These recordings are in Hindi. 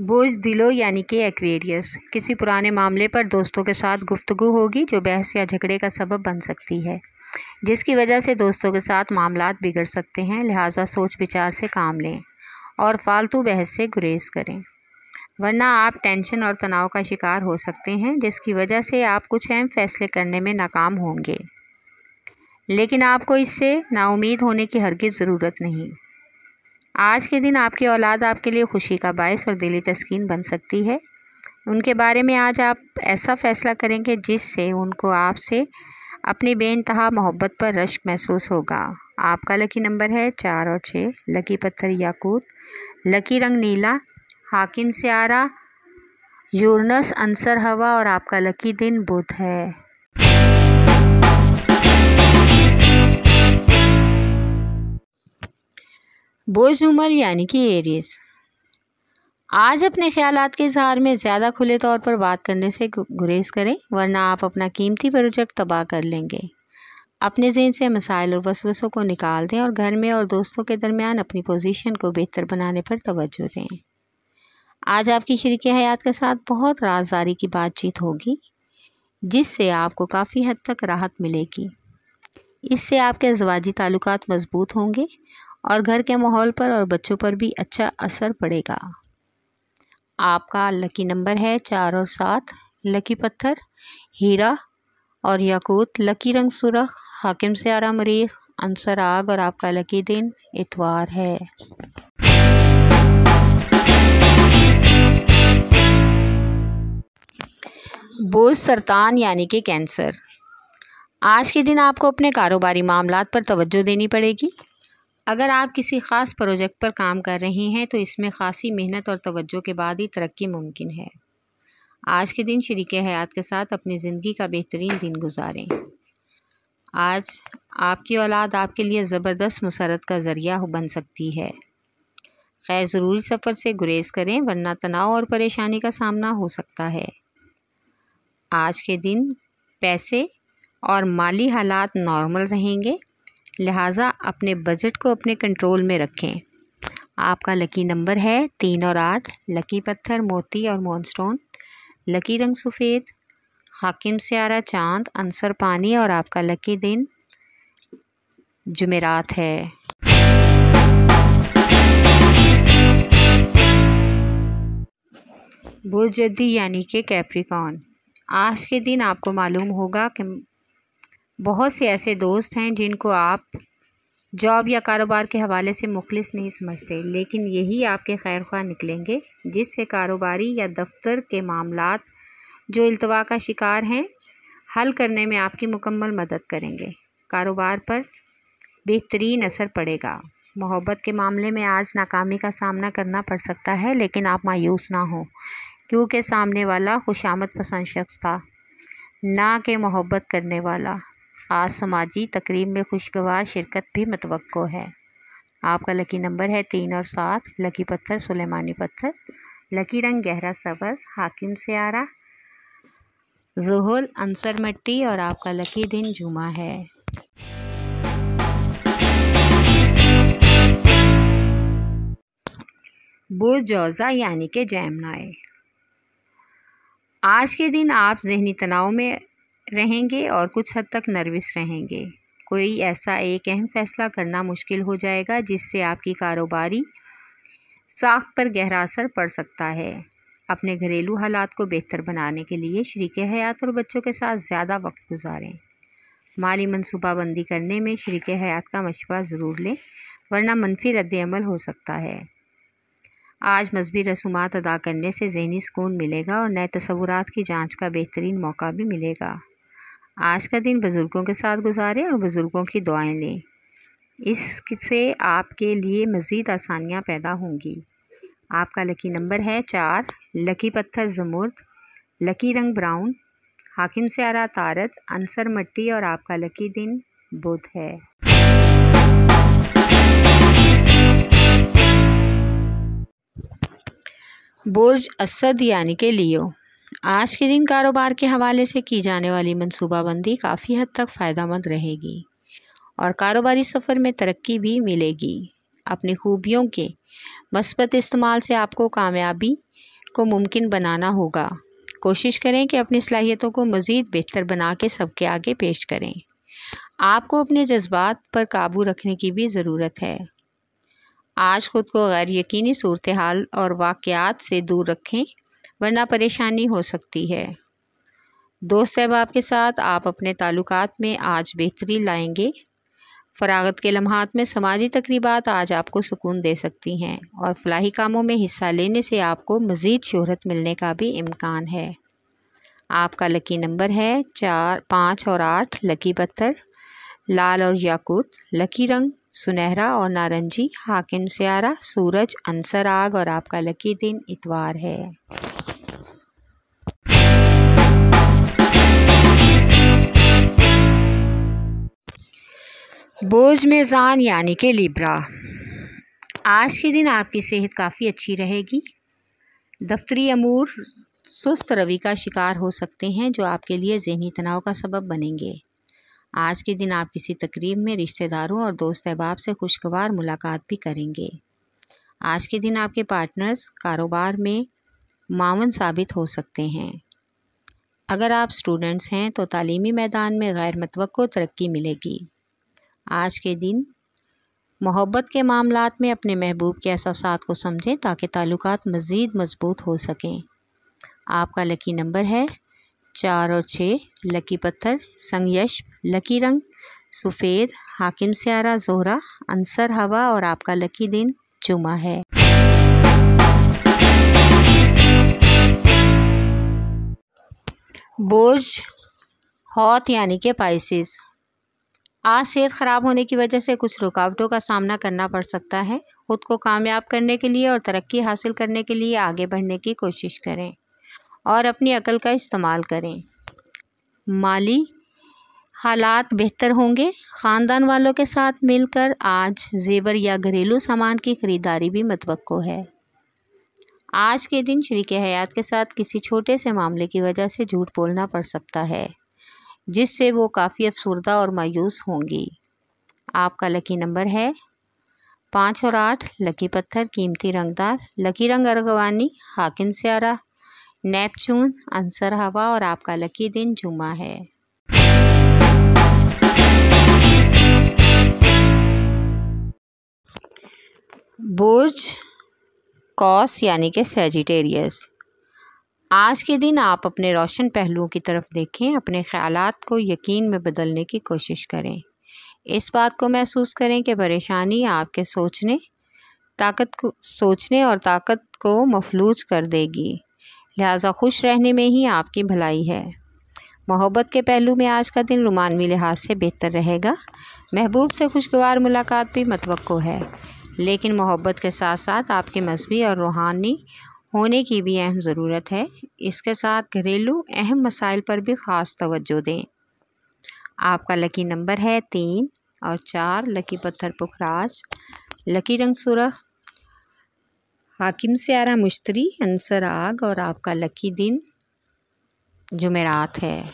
बोझ दिलो यानी कि एक्वेरियस, किसी पुराने मामले पर दोस्तों के साथ गुफ्तगू होगी जो बहस या झगड़े का सबब बन सकती है, जिसकी वजह से दोस्तों के साथ मामलात बिगड़ सकते हैं। लिहाजा सोच विचार से काम लें और फालतू बहस से गुरेज करें, वरना आप टेंशन और तनाव का शिकार हो सकते हैं, जिसकी वजह से आप कुछ अहम फैसले करने में नाकाम होंगे। लेकिन आपको इससे नाउम्मीद होने की हरगिज़ ज़रूरत नहीं। आज के दिन आपकी औलाद आपके लिए खुशी का बायस और दिली तस्कीन बन सकती है। उनके बारे में आज आप ऐसा फ़ैसला करेंगे जिससे उनको आपसे अपनी बेइंतहा मोहब्बत पर रश्क महसूस होगा। आपका लकी नंबर है 4 और 6। लकी पत्थर याकूत, लकी रंग नीला, हाकिम सियारा यूरनस, अंसर हवा और आपका लकी दिन बुध है। बोझ नुमल यानी कि एरीज, आज अपने ख्यालात के इज़हार में ज़्यादा खुले तौर पर बात करने से गुरेज करें, वरना आप अपना कीमती प्रोजेक्ट तबाह कर लेंगे। अपने ज़हन से मसाइल और वसवसों को निकाल दें और घर में और दोस्तों के दरमियान अपनी पोजीशन को बेहतर बनाने पर तवज्जो दें। आज आपकी शरीके हयात के साथ बहुत राजदारी की बातचीत होगी, जिससे आपको काफ़ी हद तक राहत मिलेगी। इससे आपके ज़वाजी ताल्लुकात मजबूत होंगे और घर के माहौल पर और बच्चों पर भी अच्छा असर पड़ेगा। आपका लकी नंबर है 4 और 7। लकी पत्थर हीरा और याकूत, लकी रंग सुरख, हाकिम सियारा मरीख, अंसर आग और आपका लकी दिन इतवार है। बोझ सरतान यानी कि कैंसर, आज के दिन आपको अपने कारोबारी मामलात पर तवज्जो देनी पड़ेगी। अगर आप किसी ख़ास प्रोजेक्ट पर काम कर रहे हैं तो इसमें ख़ासी मेहनत और तवज्जो के बाद ही तरक्की मुमकिन है। आज के दिन शरीके हयात के साथ अपनी ज़िंदगी का बेहतरीन दिन गुजारें। आज आपकी औलाद आपके लिए ज़बरदस्त मुसरत का ज़रिया बन सकती है। खैर ज़रूरी सफ़र से गुरेज करें, वरना तनाव और परेशानी का सामना हो सकता है। आज के दिन पैसे और माली हालात नॉर्मल रहेंगे, लिहाजा अपने बजट को अपने कंट्रोल में रखें। आपका लकी नंबर है 3 और 8। लकी पत्थर मोती और मूनस्टोन, लकी रंग सफ़ेद, हाकिम सियारा चांद, अंसर पानी और आपका लकी दिन जुमेरात है। बोझ जद्दी यानी कि कैप्रिकॉर्न, आज के दिन आपको मालूम होगा कि बहुत से ऐसे दोस्त हैं जिनको आप जॉब या कारोबार के हवाले से मुखलिस नहीं समझते, लेकिन यही आपके खैर ख्वाह निकलेंगे, जिससे कारोबारी या दफ्तर के मामलात जो इल्तवा का शिकार हैं हल करने में आपकी मुकम्मल मदद करेंगे। कारोबार पर बेहतरीन असर पड़ेगा। मोहब्बत के मामले में आज नाकामी का सामना करना पड़ सकता है, लेकिन आप मायूस ना हो, क्योंकि सामने वाला खुशामद पसंद शख्स था, ना कि मोहब्बत करने वाला। आज समाजी तकरीब में खुशगवार शिरकत भी मतवक्को है। आपका लकी नंबर है 3 और 7। लकी पत्थर सुलेमानी पत्थर, लकी रंग गहरा सब्ज़, हाकिम सियारा ज़ुहुल, अंसर मिट्टी और आपका लकी दिन जुमा है। बोझ जौज़ा यानी कि जैमनाई, आज के दिन आप ज़हनी तनाव में रहेंगे और कुछ हद तक नर्वस रहेंगे। कोई ऐसा एक अहम फ़ैसला करना मुश्किल हो जाएगा जिससे आपकी कारोबारी साख्त पर गहरा असर पड़ सकता है। अपने घरेलू हालात को बेहतर बनाने के लिए शरीके हयात और बच्चों के साथ ज़्यादा वक्त गुजारें। माली मनसूबाबंदी करने में शरीके हयात का मशवरा ज़रूर लें, वरना मनफी रद्द-ए-अमल हो सकता है। आज मजहबी रसूमात अदा करने से ज़हनी सुकून मिलेगा और नए तसव्वुरात की जांच का बेहतरीन मौका भी मिलेगा। आज का दिन बुज़ुर्गों के साथ गुजारें और बुज़ुर्गों की दुआएं लें, इससे आपके लिए मज़ीद आसानियां पैदा होंगी। आपका लकी नंबर है 4। लकी पत्थर ज़मुर्द, लकी रंग ब्राउन, हाकिम सियारा तारत, अंसर मट्टी और आपका लकी दिन बुध है। बोझ असद यानी कि लियो, आज के दिन कारोबार के हवाले से की जाने वाली मनसूबाबंदी काफ़ी हद तक फ़ायदेमंद रहेगी और कारोबारी सफ़र में तरक्की भी मिलेगी। अपनी खूबियों के मस्बत इस्तेमाल से आपको कामयाबी को मुमकिन बनाना होगा। कोशिश करें कि अपनी सलाहियतों को मज़ीद बेहतर बना के सबके आगे पेश करें। आपको अपने जज्बात पर काबू रखने की भी ज़रूरत है। आज ख़ुद को गैर यकीनी सूरत हाल और वाक़यात से दूर रखें, वरना परेशानी हो सकती है। दोस्त अहबाब के साथ आप अपने ताल्लुकात में आज बेहतरी लाएंगे। फ़रागत के लम्हात में समाजी तकरीबात आज आपको सुकून दे सकती हैं और फलाही कामों में हिस्सा लेने से आपको मज़ीद शोहरत मिलने का भी इम्कान है। आपका लकी नंबर है 4, 5 और 8। लकी पत्थर लाल और याकूत। लकी रंग सुनहरा और नारंगी। हाकिम सियारा सूरज अंसर आग और आपका लकी दिन इतवार है। बोझ मेज़ान यानी कि लिब्रा। आज के दिन आपकी सेहत काफ़ी अच्छी रहेगी। दफ्तरी अमूर सुस्त रवि का शिकार हो सकते हैं, जो आपके लिए ज़हनी तनाव का सबब बनेंगे। आज के दिन आप किसी तकरीब में रिश्तेदारों और दोस्त अहबाब से खुशगवार मुलाकात भी करेंगे। आज के दिन आपके पार्टनर्स कारोबार में मावन साबित हो सकते हैं। अगर आप स्टूडेंट्स हैं तो तालीमी मैदान में गैर मुतवक्को तरक्की मिलेगी। आज के दिन मोहब्बत के मामलात में अपने महबूब के एहसासात को समझें ताकि ताल्लुकात मज़ीद मजबूत हो सकें। आपका लकी नंबर है 4 और 6। लकी पत्थर संगयश। लकी रंग सफ़ेद। हाकिम सियारा ज़ोहरा अंसर हवा और आपका लकी दिन जुमा है। बोझ हौत यानी कि पाइसेस। आज सेहत ख़राब होने की वजह से कुछ रुकावटों का सामना करना पड़ सकता है। ख़ुद को कामयाब करने के लिए और तरक्की हासिल करने के लिए आगे बढ़ने की कोशिश करें और अपनी अकल का इस्तेमाल करें। माली हालात बेहतर होंगे। ख़ानदान वालों के साथ मिलकर आज जेवर या घरेलू सामान की ख़रीदारी भी मुतवक्को है। आज के दिन शरीक हयात के साथ किसी छोटे से मामले की वजह से झूठ बोलना पड़ सकता है, जिससे वो काफ़ी अफसरदा और मायूस होंगी। आपका लकी नंबर है 5 और 8। लकी पत्थर कीमती रंगदार। लकी रंग अर्गवानी। हाकिम सियारा नेपचून अंसर हवा और आपका लकी दिन जुमा है। बोझ कौस यानी कि सैजिटेरियस। आज के दिन आप अपने रोशन पहलुओं की तरफ देखें। अपने ख्यालात को यकीन में बदलने की कोशिश करें। इस बात को महसूस करें कि परेशानी आपके सोचने और ताकत को मफलूज कर देगी, लिहाजा खुश रहने में ही आपकी भलाई है। मोहब्बत के पहलू में आज का दिन रोमानवी लिहाज से बेहतर रहेगा। महबूब से खुशगवार मुलाकात भी मुतवक्को है, लेकिन मोहब्बत के साथ साथ आपके मजहबी और रूहानी होने की भी अहम ज़रूरत है। इसके साथ घरेलू अहम मसाइल पर भी ख़ास तवज्जो दें। आपका लकी नंबर है 3 और 4। लकी पत्थर पुखराज। लकी रंग सुरख। हाकिम सियारा मुश्तरी अंसर आग और आपका लकी दिन जुमेरात है।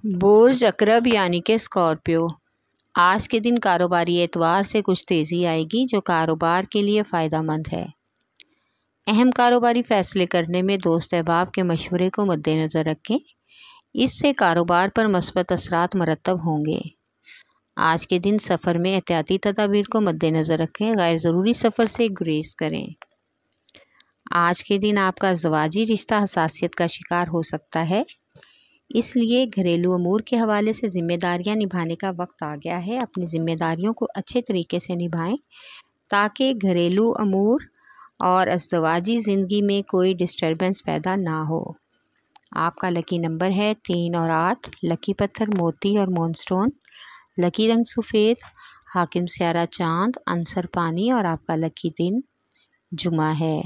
बोझ अकरब यानी कि स्कॉर्पियो। आज के दिन कारोबारी एतवार से कुछ तेज़ी आएगी, जो कारोबार के लिए फ़ायदेमंद है। अहम कारोबारी फ़ैसले करने में दोस्त अहबाब के मशवरे को मद्देनज़र रखें, इससे कारोबार पर मस्बत असरात मरतब होंगे। आज के दिन सफ़र में एहतियाती तदाबीर को मद्देनज़र रखें। गैर ज़रूरी सफ़र से गुरेज करें। आज के दिन आपका ज़वाजी रिश्ता हसासियत का शिकार हो सकता है, इसलिए घरेलू अमूर के हवाले से ज़िम्मेदारियां निभाने का वक्त आ गया है। अपनी ज़िम्मेदारियों को अच्छे तरीके से निभाएं ताकि घरेलू अमूर और अज़दवाजी ज़िंदगी में कोई डिस्टर्बेंस पैदा ना हो। आपका लकी नंबर है 3 और 8। लकी पत्थर मोती और मूनस्टोन। लकी रंग सफ़ेद। हाकिम सियारा चांद अंसर पानी और आपका लकी दिन जुमा है।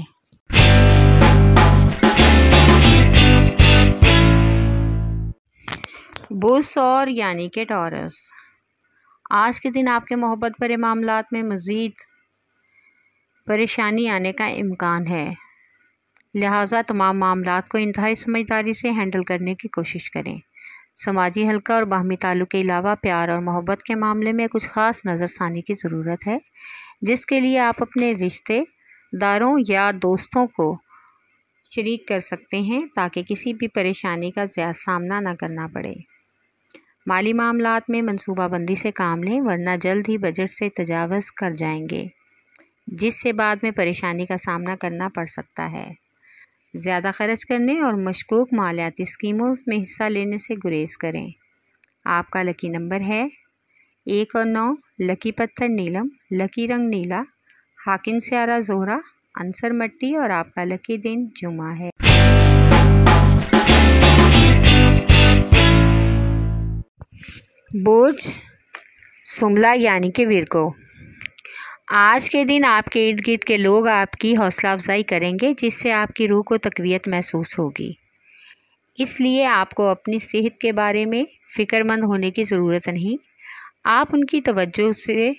बोझ सौर यानी कि टॉरस। आज के दिन आपके मोहब्बत भरे मामलात में मज़ीद परेशानी आने का इम्कान है, लिहाजा तमाम मामलात को इंतहाई समझदारी से हैंडल करने की कोशिश करें। समाजी हल्का और बाहमी ताल्लुक़ के अलावा प्यार और मोहब्बत के मामले में कुछ ख़ास नज़रसानी की ज़रूरत है, जिसके लिए आप अपने रिश्तेदारों या दोस्तों को शरीक कर सकते हैं ताकि किसी भी परेशानी का सामना न करना पड़े। माली मामलात में मनसूबाबंदी से काम लें, वरना जल्द ही बजट से तजावज़ कर जाएंगे, जिससे बाद में परेशानी का सामना करना पड़ सकता है। ज़्यादा खर्च करने और मशकूक मालियाती स्कीमों में हिस्सा लेने से गुरेज करें। आपका लकी नंबर है 1 और 9, लकी पत्थर नीलम, लकी रंग नीला, हाकिम स्यारा ज़ोहरा, अंसर मट्टी और आपका लकी दिन जुमा है। बुर्ज सुमला यानी कि विर्गो। आज के दिन आपके इर्द गिर्द के लोग आपकी हौसला अफजाई करेंगे, जिससे आपकी रूह को तकवीत महसूस होगी। इसलिए आपको अपनी सेहत के बारे में फ़िक्रमंद होने की ज़रूरत नहीं। आप उनकी तवज्जो से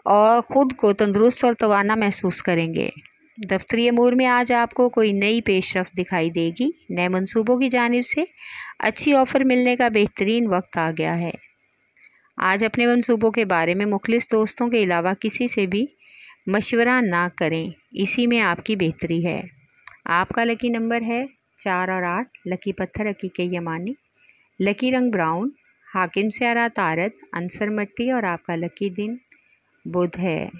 और ख़ुद को तंदुरुस्त और तवाना महसूस करेंगे। दफ्तरी अमूर में आज आपको कोई नई पेशरफ्त दिखाई देगी। नए मंसूबों की जानिब से अच्छी ऑफ़र मिलने का बेहतरीन वक्त आ गया है। आज अपने मंसूबों के बारे में मुखलिस दोस्तों के अलावा किसी से भी मशवरा ना करें, इसी में आपकी बेहतरी है। आपका लकी नंबर है 4 और 8, लकी पत्थर हकीके यमानी, लकी रंग ब्राउन, हाकिम स्यारा तारत, अंसर मट्टी और आपका लकी दिन बुध है।